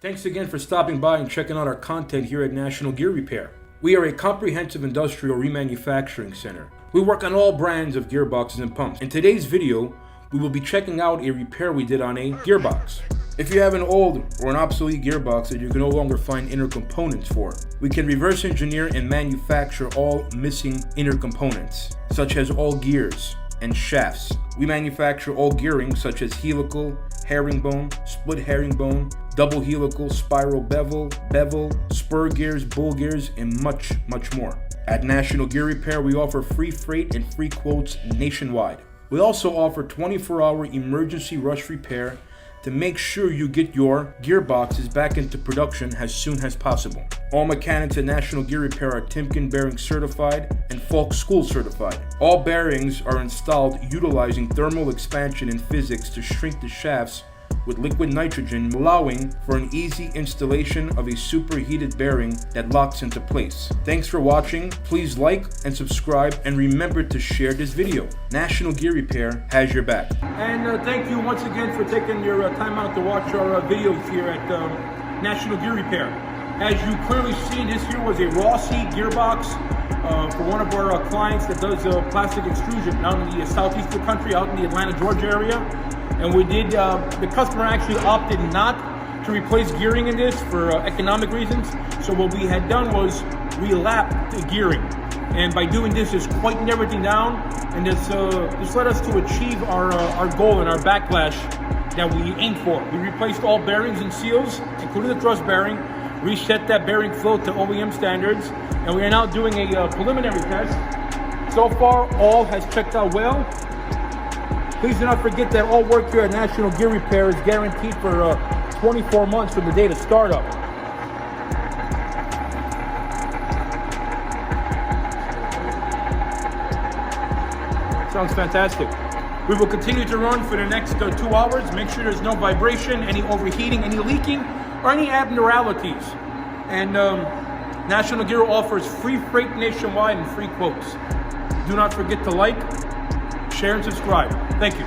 Thanks again for stopping by and checking out our content here at National Gear Repair. We are a comprehensive industrial remanufacturing center. We work on all brands of gearboxes and pumps. In today's video, we will be checking out a repair we did on a gearbox. If you have an old or an obsolete gearbox that you can no longer find inner components for, we can reverse engineer and manufacture all missing inner components, such as all gears and shafts. We manufacture all gearing such as helical, herringbone, split herringbone, double helical, spiral bevel, spur gears, bull gears, and much more. At National Gear Repair, we offer free freight and free quotes nationwide. We also offer 24-hour emergency rush repair to make sure you get your gearboxes back into production as soon as possible. All mechanics at National Gear Repair are Timken bearing certified and Falk School certified. All bearings are installed utilizing thermal expansion and physics to shrink the shafts with liquid nitrogen, allowing for an easy installation of a superheated bearing that locks into place. Thanks for watching. Please like and subscribe, and remember to share this video. National Gear Repair has your back. And thank you once again for taking your time out to watch our videos here at National Gear Repair. As you clearly see, this here was a Rossi Gearbox for one of our clients that does plastic extrusion out in the southeastern country, out in the Atlanta, Georgia area. And we did, the customer actually opted not to replace gearing in this for economic reasons. So what we had done was relap the gearing. And by doing this, just quieting everything down, and this led us to achieve our goal and our backlash that we aimed for. We replaced all bearings and seals, including the thrust bearing, reset that bearing flow to OEM standards, and we are now doing a preliminary test. So far, all has checked out well. Please do not forget that all work here at National Gear Repair is guaranteed for 24 months from the date of startup. Sounds fantastic. We will continue to run for the next 2 hours. Make sure there's no vibration, any overheating, any leaking, or any abnormalities. And National Gear offers free freight nationwide and free quotes. Do not forget to like, share, and subscribe. Thank you.